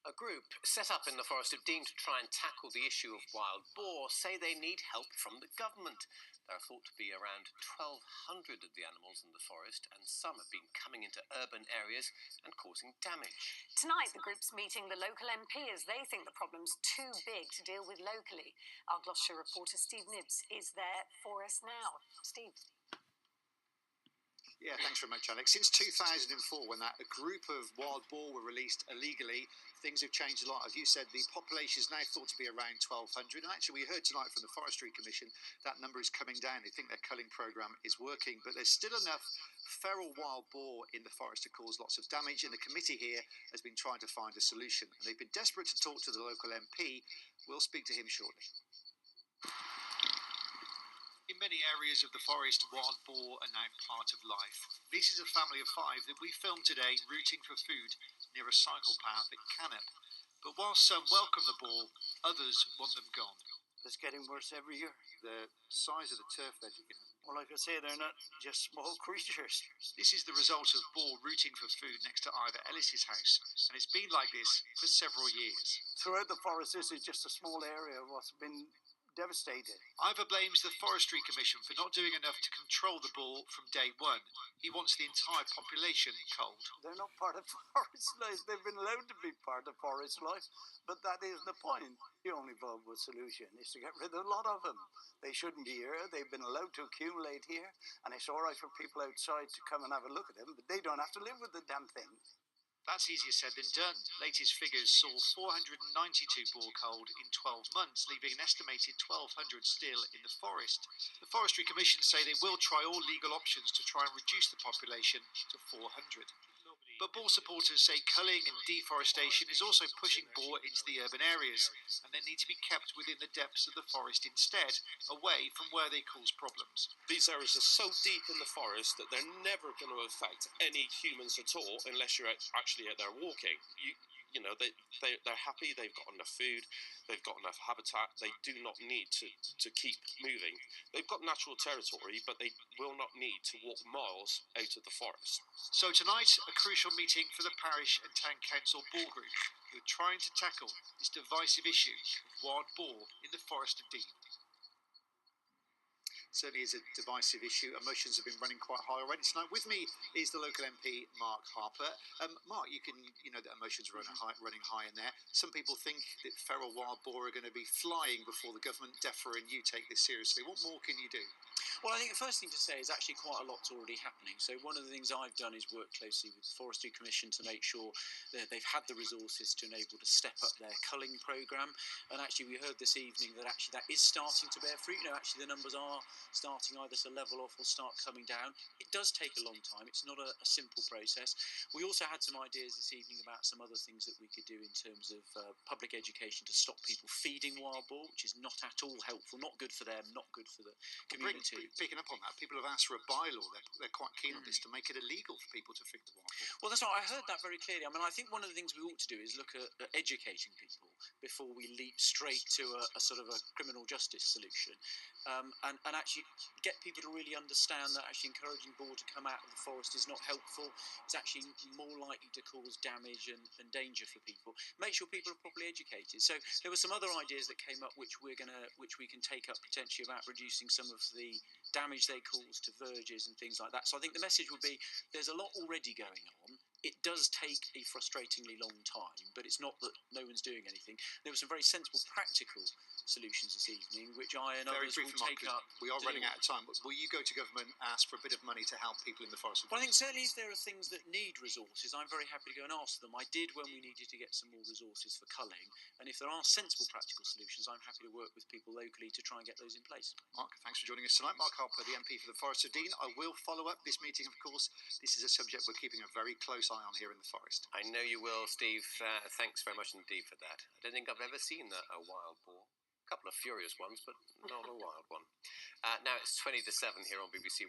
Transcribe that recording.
A group set up in the Forest of Dean to try and tackle the issue of wild boar say they need help from the government. There are thought to be around 1,200 of the animals in the forest, and some have been coming into urban areas and causing damage. Tonight, the group's meeting the local MP as they think the problem's too big to deal with locally. Our Gloucestershire reporter Steve Nibbs is there for us now. Steve. Yeah, thanks very much, Alex. Since 2004, when a group of wild boar were released illegally, things have changed a lot. As you said, the population is now thought to be around 1,200. And actually, we heard tonight from the Forestry Commission that number is coming down. They think their culling programme is working, but there's still enough feral wild boar in the forest to cause lots of damage. And the committee here has been trying to find a solution. And they've been desperate to talk to the local MP. We'll speak to him shortly. In many areas of the forest, wild boar are now part of life. This is a family of 5 that we filmed today rooting for food near a cycle path at Canop. But while some welcome the boar, others want them gone. It's getting worse every year. The size of the turf they're digging up. Well, like I say, they're not just small creatures. This is the result of boar rooting for food next to Ivor Ellis's house, and it's been like this for several years. Throughout the forest, this is just a small area of what's been devastated. Ivor blames the Forestry Commission for not doing enough to control the boar from day one. He wants the entire population culled. They're not part of forest life. They've been allowed to be part of forest life, but that isn't the point. The only viable solution is to get rid of a lot of them. They shouldn't be here. They've been allowed to accumulate here, and it's all right for people outside to come and have a look at them, but they don't have to live with the damn thing. That's easier said than done. Latest figures saw 492 boar culled in 12 months, leaving an estimated 1,200 still in the forest. The Forestry Commission say they will try all legal options to try and reduce the population to 400. But boar supporters say culling and deforestation is also pushing boar into the urban areas, and they need to be kept within the depths of the forest instead, away from where they cause problems. These areas are so deep in the forest that they're never going to affect any humans at all unless you're actually out there walking. You know, they're happy, they've got enough food, they've got enough habitat, they do not need to keep moving. They've got natural territory, but they will not need to walk miles out of the forest. So tonight, a crucial meeting for the parish and town council boar group, who are trying to tackle this divisive issue of wild boar in the Forest of Dean. Certainly is a divisive issue. Emotions have been running quite high already tonight. With me is the local MP, Mark Harper. Mark, you know that emotions are running high in there. Some people think that feral wild boar are going to be flying before the government deffer and you take this seriously. What more can you do? Well, I think the first thing to say is actually quite a lot's already happening. So one of the things I've done is work closely with the Forestry Commission to make sure that they've had the resources to enable to step up their culling programme. And actually we heard this evening that actually that is starting to bear fruit. You know, actually the numbers are starting either to level off or start coming down. It does take a long time. It's not a simple process. We also had some ideas this evening about some other things that we could do in terms of public education to stop people feeding wild boar, which is not at all helpful, not good for them, not good for the community. Picking up on that, people have asked for a bylaw. They're quite keen on this to make it illegal for people to feed the wild boar. Well, that's right. I heard that very clearly. I mean, I think one of the things we ought to do is look at educating people before we leap straight to a sort of a criminal justice solution, and actually get people to really understand that actually encouraging boar to come out of the forest is not helpful. It's actually more likely to cause damage and danger for people. Make sure people are properly educated. So there were some other ideas that came up which we can take up potentially about reducing some of the damage they cause to verges and things like that. So I think the message would be there's a lot already going on. It does take a frustratingly long time, but it's not that no one's doing anything. There were some very sensible, practical solutions this evening, which I and others will take up. We are running out of time. Will you go to government, ask for a bit of money to help people in the forest? Well, I think certainly if there are things that need resources, I'm very happy to go and ask them. I did when we needed to get some more resources for culling, and if there are sensible, practical solutions, I'm happy to work with people locally to try and get those in place. Mark, thanks for joining us tonight. Mark Harper, the MP for the Forest of Dean. I will follow up this meeting, of course. This is a subject we're keeping a very close eye on here in the forest. I know you will, Steve. Thanks very much indeed for that. I don't think I've ever seen a wild boar. A couple of furious ones, but not a wild one. Now it's 20 to 7 here on BBC.